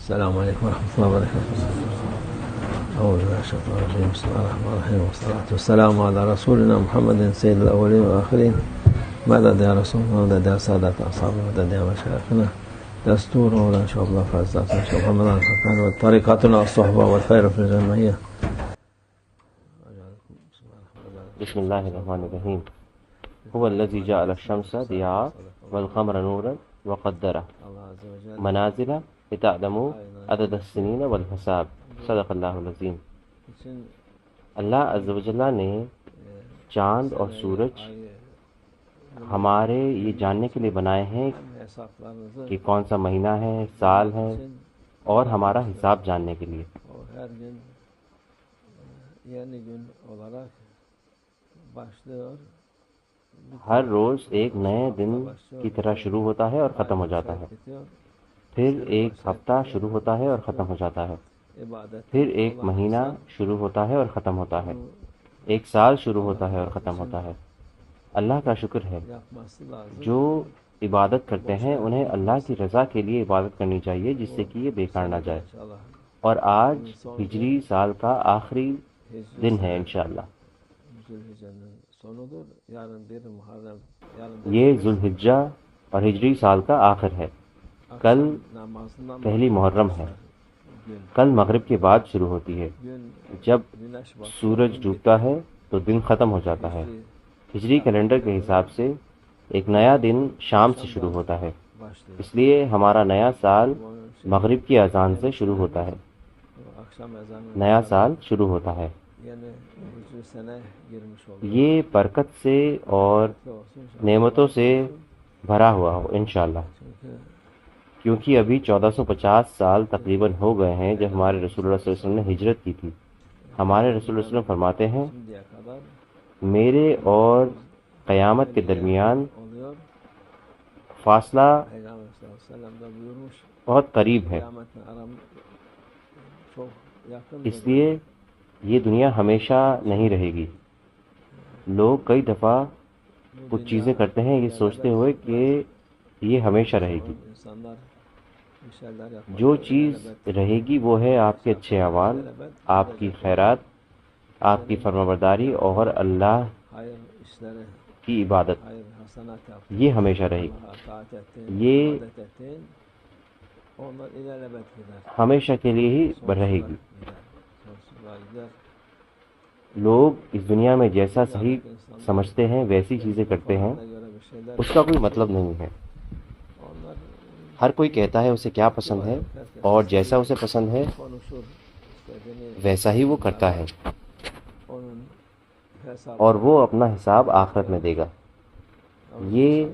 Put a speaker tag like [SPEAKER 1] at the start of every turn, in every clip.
[SPEAKER 1] السلام عليكم ورحمة الله وبركاته. أعوذ بالله من الشيطان الرجيم. بسم الله الرحمن الرحيم والصلاة والسلام على رسولنا محمد سيد الأولين والآخرين. مدد يا رسول الله، مدد يا سادة أصحابنا، مدد يا مشايخنا، دستور مولانا شيخ الله فازات شيخ محمد الفقان وطريقتنا الصحبة والخير في الجمعية.
[SPEAKER 2] بسم الله الرحمن الرحيم. هو الذي جعل الشمس ضياء والقمر نورا وقدره منازل لتعلموا عدد السنين والحساب. صدق اللہ العظیم. اللہ عز و جل نے چاند اور سورج ہمارے یہ جاننے کے لیے بنائے ہیں کہ کون سا مہینہ ہے، سال ہے، اور ہمارا حساب جاننے کے لیے. ہر روز ایک نئے دن کی طرح شروع ہوتا ہے اور ختم ہو جاتا ہے، پھر ایک ہفتہ شروع ہوتا ہے اور ختم ہو جاتا ہے، پھر ایک مہینہ شروع ہوتا ہے اور ختم ہوتا ہے، ایک سال شروع ہوتا ہے اور ختم ہوتا ہے. اللہ کا شکر ہے. جو عبادت کرتے ہیں انہیں اللہ کی رضا کے لیے عبادت کرنی چاہیے، جس سے کہ یہ بیکار نہ جائے. اور آج ہجری سال کا آخری دن ہے انشاءاللہ. یہ ذوالحجہ اور ہجری سال کا آخر ہے. کل پہلی محرم ہے. کل مغرب کے بعد شروع ہوتی ہے. جب سورج ڈوبتا ہے تو دن ختم ہو جاتا ہے. ہجری کیلنڈر کے حساب سے ایک نیا دن شام سے شروع ہوتا ہے. اس لیے ہمارا نیا سال مغرب کی اذان سے شروع ہوتا ہے. نیا سال شروع ہوتا ہے. یہ برکت سے اور نعمتوں سے بھرا ہوا ہو انشاءاللہ، کیونکہ ابھی 1450 سال تقریباً ہو گئے ہیں جب ہمارے رسول اللہ صلی اللہ علیہ وسلم نے ہجرت کی تھی. ہمارے رسول اللہ صلی اللہ علیہ وسلم فرماتے ہیں میرے اور قیامت کے درمیان فاصلہ بہت قریب ہے، اس لیے یہ دنیا ہمیشہ نہیں رہے گی. لوگ کئی دفعہ کچھ چیزیں کرتے ہیں یہ سوچتے ہوئے کہ یہ ہمیشہ رہے گی. جو چیز رہے گی وہ ہے آپ کے اچھے اعمال، آپ کی خیرات، آپ کی فرمانبرداری اور اللہ کی عبادت. یہ ہمیشہ رہے گی. یہ ہمیشہ کے لیے ہی رہے گی. لوگ اس دنیا میں جیسا صحیح سمجھتے ہیں ویسی چیزیں کرتے ہیں، اس کا کوئی مطلب نہیں ہے. ہر کوئی کہتا ہے اسے کیا پسند ہے اور جیسا اسے پسند ہے ویسا ہی وہ کرتا ہے، اور وہ اپنا حساب آخرت میں دے گا. یہ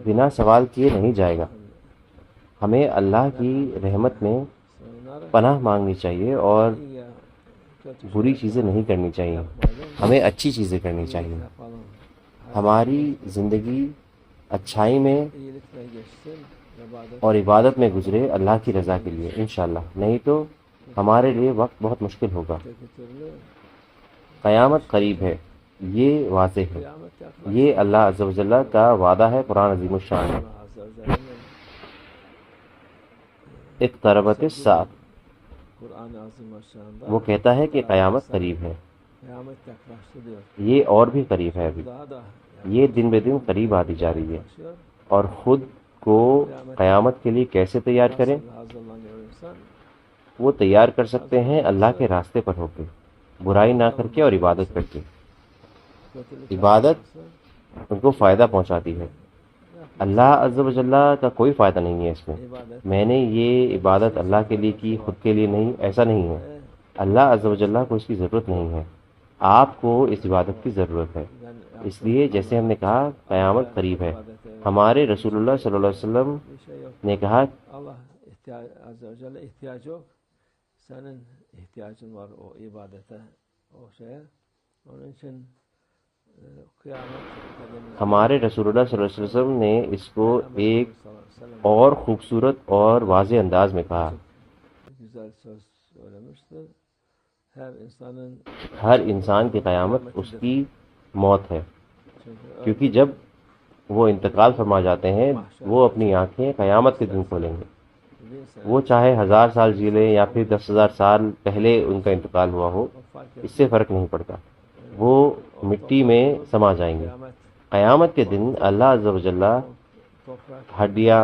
[SPEAKER 2] بنا سوال کیے نہیں جائے گا. ہمیں اللہ کی رحمت میں پناہ مانگنی چاہیے اور بری چیزیں نہیں کرنی چاہیے. ہمیں اچھی چیزیں کرنی چاہیے. ہماری زندگی اچھائی میں اور عبادت میں گزرے اللہ کی رضا کے لیے انشاءاللہ، نہیں تو ہمارے لیے وقت بہت مشکل ہوگا. قیامت قریب ہے، یہ واضح ہے. یہ اللہ عز و جل کا وعدہ ہے قرآن عظیم الشان میں. اقتربت الساعۃ، وہ کہتا ہے کہ قیامت قریب ہے. یہ اور بھی قریب ہے. ابھی یہ دن بہ دن قریب آتی جا رہی ہے. اور خود کو قیامت کے لیے کیسے تیار کریں؟ وہ تیار کر سکتے ہیں اللہ کے راستے پر ہو کے، برائی نہ کر کے اور عبادت کر کے. عبادت ان کو فائدہ پہنچاتی ہے. اللہ عز و جل کا کوئی فائدہ نہیں ہے اس میں نے یہ عبادت اللہ کے لیے کی، خود کے لیے نہیں، ایسا نہیں ہے. اللہ عز و جل کو اس کی ضرورت نہیں ہے، آپ کو اس عبادت کی ضرورت ہے. اس لیے جیسے ہم نے کہا قیامت قریب ہے. ہمارے رسول اللہ صلی اللہ علیہ وسلم نے کہا ہمارے رسول اللہ صلی اللہ علیہ وسلم نے اس کو ایک اور خوبصورت اور واضح انداز میں کہا. ہر انسان کی قیامت اس کی موت ہے، کیونکہ جب وہ انتقال فرما جاتے ہیں وہ اپنی آنکھیں قیامت کے دن کھولیں گے. وہ چاہے 1000 سال جی لیں یا پھر 10,000 سال پہلے ان کا انتقال ہوا ہو، اس سے فرق نہیں پڑتا، وہ مٹی میں سما جائیں گے۔ قیامت کے دن اللہ عز و جل ہڈیاں،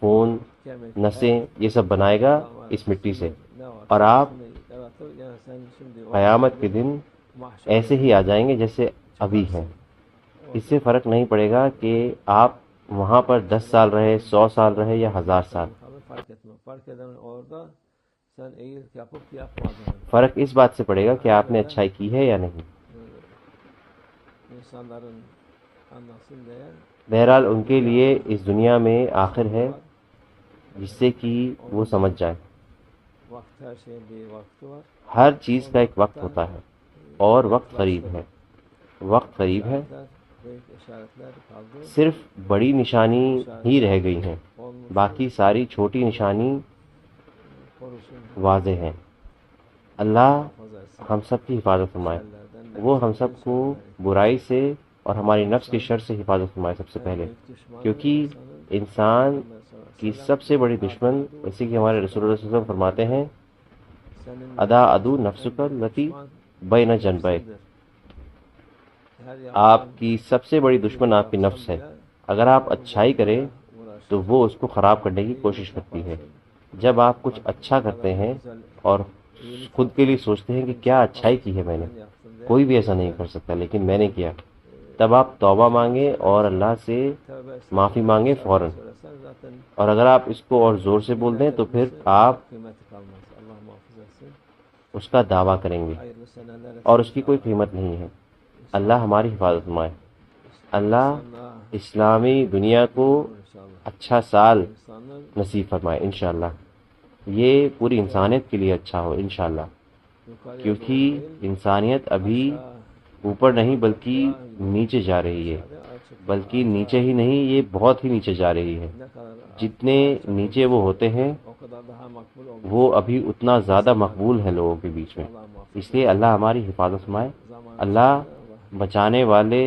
[SPEAKER 2] خون، نسیں یہ سب بنائے گا اس مٹی سے، اور آپ قیامت کے دن ایسے ہی آ جائیں گے جیسے ابھی ہیں۔ اس سے فرق نہیں پڑے گا کہ آپ وہاں پر 10 سال رہے، 100 سال رہے یا 1000 سال۔ فرق اس بات سے پڑے گا کہ آپ نے اچھائی کی ہے یا نہیں۔ بہرحال ان کے لیے اس دنیا میں آخر ہے جس سے کہ وہ سمجھ جائیں۔ ہر چیز کا ایک وقت ہوتا ہے اور وقت قریب ہے، وقت قریب ہے، صرف بڑی نشانی ہی رہ گئی ہیں، باقی ساری چھوٹی نشانی واضح ہیں۔ اللہ ہم سب کی حفاظت فرمائے، وہ ہم سب کو برائی سے اور ہماری نفس کی شر سے حفاظت فرمائے سب سے پہلے، کیونکہ انسان کی سب سے بڑی دشمن، اسی کہ ہمارے رسول اللہ صلی اللہ علیہ وسلم فرماتے ہیں ادا ادو نفسک التی بین جنبیک، آپ کی سب سے بڑی دشمن آپ کی نفس ہے۔ اگر آپ اچھائی کریں تو وہ اس کو خراب کرنے کی کوشش کرتی ہے۔ جب آپ کچھ اچھا کرتے ہیں اور خود کے لیے سوچتے ہیں کہ کیا اچھائی کی ہے میں نے، کوئی بھی ایسا نہیں کر سکتا لیکن میں نے کیا، تب آپ توبہ مانگے اور اللہ سے معافی مانگے فوراً، اور اگر آپ اس کو اور زور سے بول دیں تو پھر آپ اس کا دعویٰ کریں گے اور اس کی کوئی قیمت نہیں ہے۔ اللہ ہماری حفاظت فرمائے، اللہ اسلامی دنیا کو اچھا سال نصیب فرمائے انشاءاللہ، یہ پوری انسانیت کے لیے اچھا ہو انشاءاللہ، کیونکہ انسانیت ابھی اوپر نہیں بلکہ نیچے جا رہی ہے، بلکہ نیچے ہی نہیں، یہ بہت ہی نیچے جا رہی ہے۔ جتنے نیچے وہ ہوتے ہیں وہ ابھی اتنا زیادہ مقبول ہے لوگوں کے بیچ میں، اس لیے اللہ ہماری حفاظت فرمائے، اللہ بچانے والے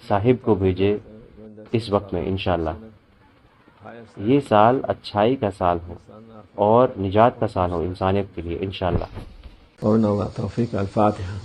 [SPEAKER 2] صاحب کو بھیجے اس وقت میں انشاءاللہ، یہ سال اچھائی کا سال ہو اور نجات کا سال ہو انسانیت کے لیے انشاءاللہ۔
[SPEAKER 1] اور توفیق۔ الفاتحہ۔